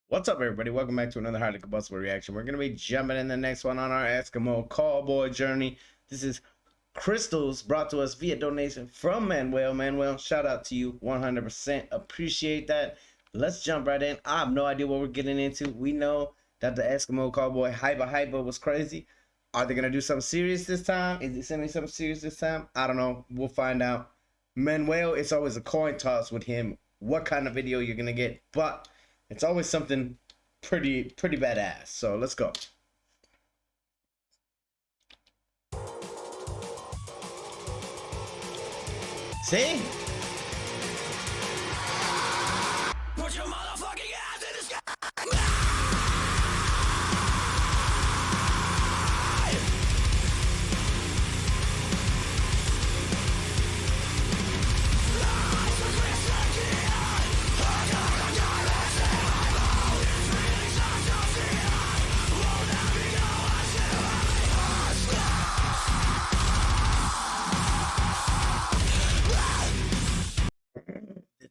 What's up, everybody? Welcome back to another highly combustible reaction. We're going to be jumping in the next one on our Eskimo Callboy journey. This is crystals brought to us via donation from Manuel. Manuel, shout out to you 100%. Appreciate that. Let's jump right in. I have no idea what we're getting into. We know that the Eskimo Callboy hyper was crazy. Are they going to do something serious this time? Is he sending something serious this time? I don't know. We'll find out. Manuel, it's always a coin toss with him what kind of video you're going to get. But it's always something pretty badass. So let's go. See? Put your motherfucking ass in the sky.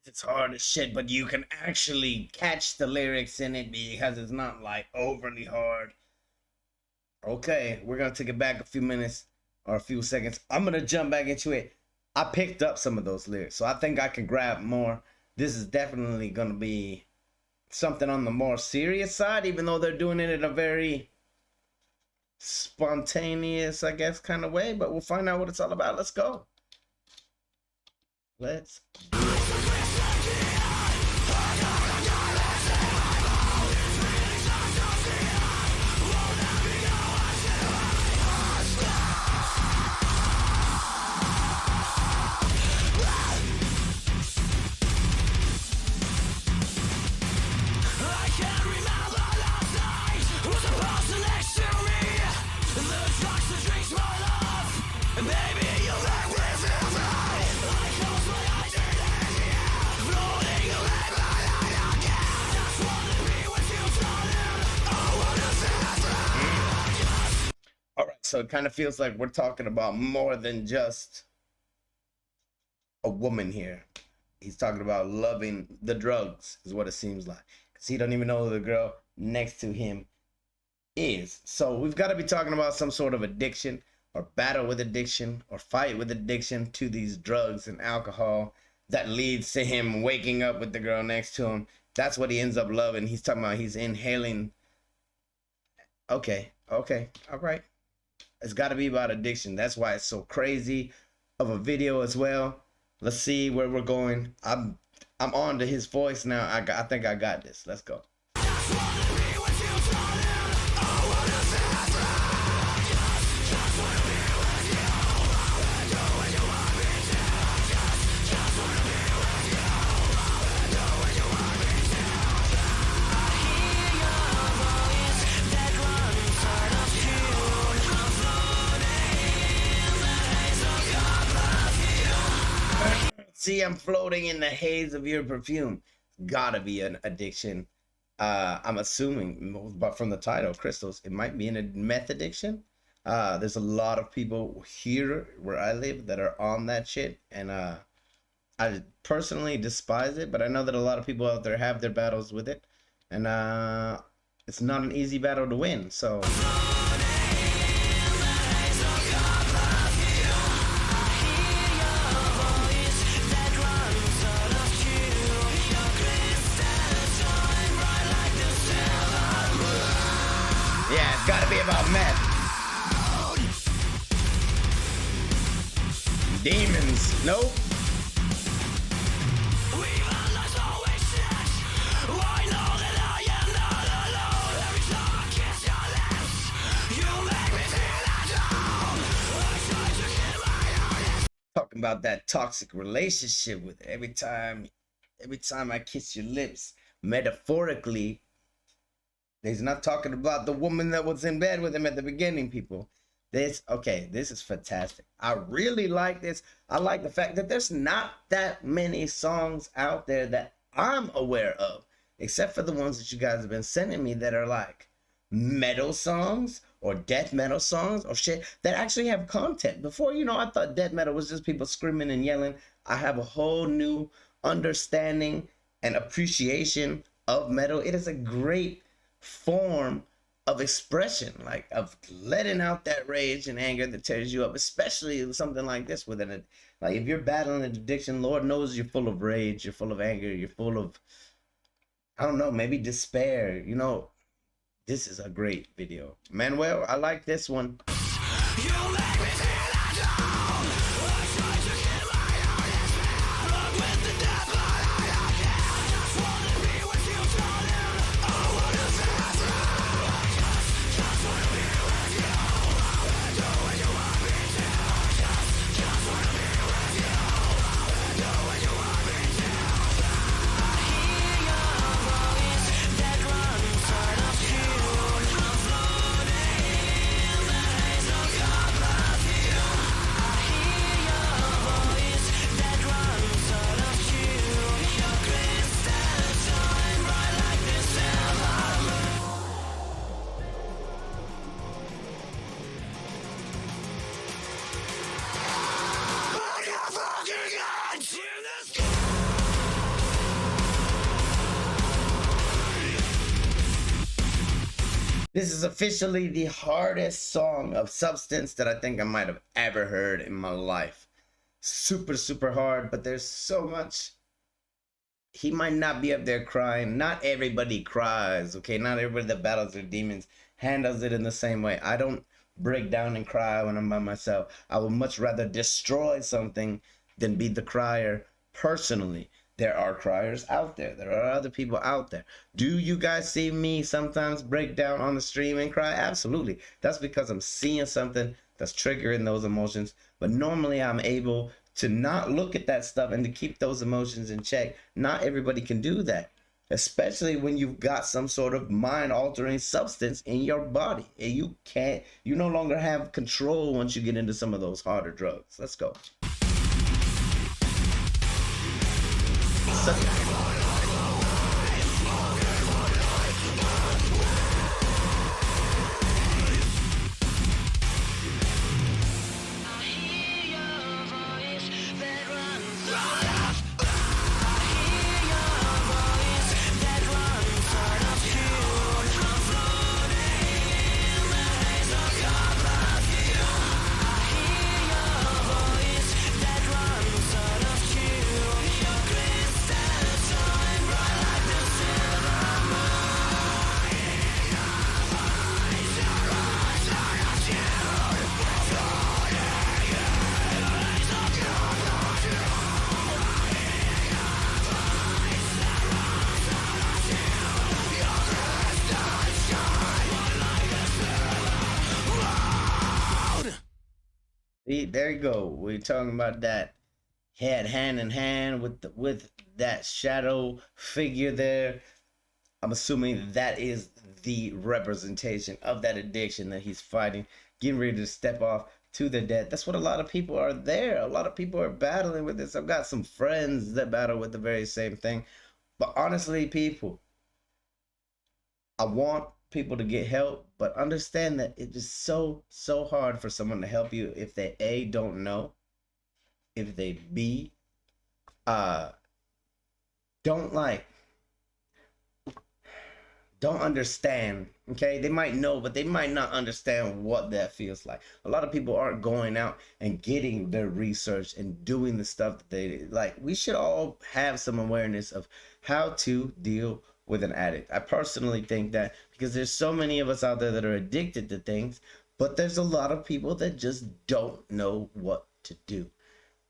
It's hard as shit, but you can actually catch the lyrics in it because it's not like overly hard. Okay, we're gonna take it back a few minutes or a few seconds. I'm gonna jump back into it. I picked up some of those lyrics, so I think I can grab more. This is definitely gonna be something on the more serious side, even though they're doing it in a very spontaneous, I guess, kind of way. But we'll find out what it's all about. Let's go. Let's do it. So it kind of feels like we're talking about more than just a woman here. He's talking about loving the drugs is what it seems like. Because he don't even know who the girl next to him is. So we've got to be talking about some sort of addiction or battle with addiction or fight with addiction to these drugs and alcohol that leads to him waking up with the girl next to him. That's what he ends up loving. He's talking about he's inhaling. Okay, all right. It's got to be about addiction. That's why it's so crazy of a video as well. Let's see where we're going. I'm on to his voice now. I think I got this. Let's go. See, I'm floating in the haze of your perfume. Gotta be an addiction. I'm assuming, but from the title, crystals, it might be a meth addiction. There's a lot of people here where I live that are on that shit, and I personally despise it, but I know that a lot of people out there have their battles with it, and it's not an easy battle to win. So. Yeah, it's gotta be about meth. Demons, nope. Talking about that toxic relationship with every time I kiss your lips, metaphorically. He's not talking about the woman that was in bed with him at the beginning, people. This is fantastic. I really like this. I like the fact that there's not that many songs out there that I'm aware of, except for the ones that you guys have been sending me that are like metal songs or death metal songs or shit that actually have content. Before, I thought death metal was just people screaming and yelling. I have a whole new understanding and appreciation of metal. It is a great form of expression, like of letting out that rage and anger that tears you up, especially something like this with an, like if you're battling an addiction, Lord knows you're full of rage, you're full of anger, you're full of, I don't know, maybe despair. You know, this is a great video. Manuel, I like this one. This is officially the hardest song of Substance that I think I might have ever heard in my life. Super, super hard, but there's so much. He might not be up there crying. Not everybody cries, okay? Not everybody that battles their demons handles it in the same way. I don't break down and cry when I'm by myself. I would much rather destroy something than be the crier personally. There are criers out there. There are other people out there. Do you guys see me sometimes break down on the stream and cry? Absolutely. That's because I'm seeing something that's triggering those emotions. But normally I'm able to not look at that stuff and to keep those emotions in check. Not everybody can do that, especially when you've got some sort of mind-altering substance in your body. And you no longer have control once you get into some of those harder drugs. Let's go. See, there you go. We're talking about that head hand in hand with that shadow figure there. I'm assuming that is the representation of that addiction that he's fighting, getting ready to step off to the death. That's what a lot of people are there. A lot of people are battling with this. I've got some friends that battle with the very same thing. But honestly, people, I want people to get help, but understand that it is so hard for someone to help you if they A, don't know, if they B, don't understand. Okay, they might know, but they might not understand what that feels like. A lot of people aren't going out and getting their research and doing the stuff that they like. We should all have some awareness of how to deal with an addict. I personally think that because there's so many of us out there that are addicted to things, but there's a lot of people that just don't know what to do.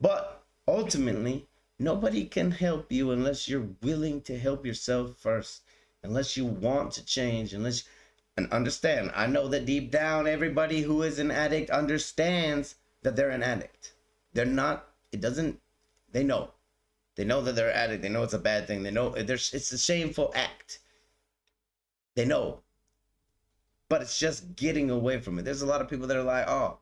But ultimately, nobody can help you unless you're willing to help yourself first, unless you want to change, and understand. I know that deep down, everybody who is an addict understands that they're an addict. They're not, it doesn't, they know. They know that they're an addict. They know it's a bad thing. They know it's a shameful act. They know. But it's just getting away from it. There's a lot of people that are like, oh,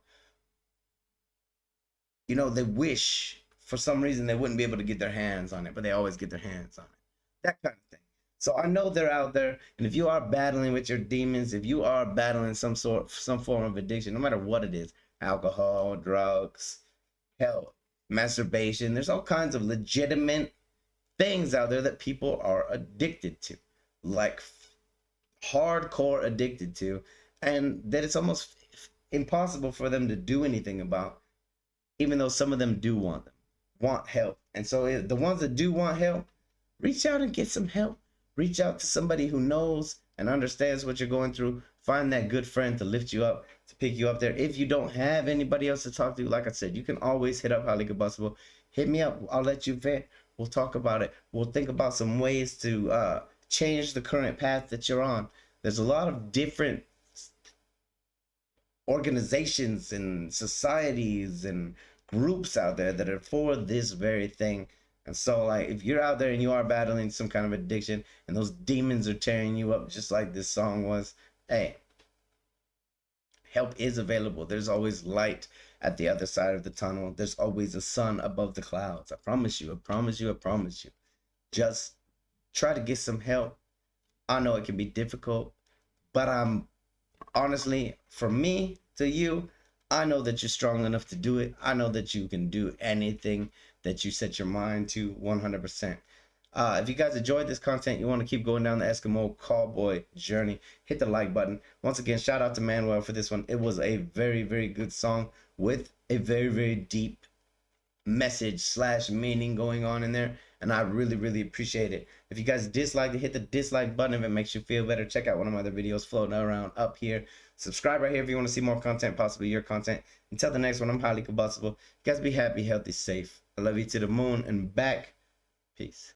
you know, they wish for some reason they wouldn't be able to get their hands on it, but they always get their hands on it. That kind of thing. So I know they're out there, and if you are battling with your demons, if you are battling some form of addiction, no matter what it is, alcohol, drugs, hell, masturbation, there's all kinds of legitimate things out there that people are addicted to. like hardcore addicted to, and that it's almost impossible for them to do anything about, even though some of them do want help. And so the ones that do want help, reach out and get some help. Reach out to somebody who knows and understands what you're going through. Find that good friend to lift you up, to pick you up there. If you don't have anybody else to talk to, like I said, you can always hit up Highly Combustible. Hit me up. I'll let you vent. We'll talk about it. We'll think about some ways to change the current path that you're on. There's a lot of different organizations and societies and groups out there that are for this very thing. And so, like, if you're out there and you are battling some kind of addiction and those demons are tearing you up just like this song was, hey, help is available. There's always light at the other side of the tunnel. There's always a sun above the clouds. I promise you, I promise you, I promise you. Just try to get some help. I know it can be difficult, but I'm honestly, from me to you, I know that you're strong enough to do it. I know that you can do anything that you set your mind to 100%. If you guys enjoyed this content, you want to keep going down the Eskimo Callboy journey, hit the like button. Once again, shout out to Manuel for this one. It was a very, very good song with a very, very deep message slash meaning going on in there, and I really, really appreciate it. If you guys dislike it, hit the dislike button if it makes you feel better. Check out one of my other videos floating around up here. Subscribe right here if you want to see more content, possibly your content. Until the next one, I'm Highly Combustible. You guys be happy, healthy, safe. I love you to the moon and back. Peace.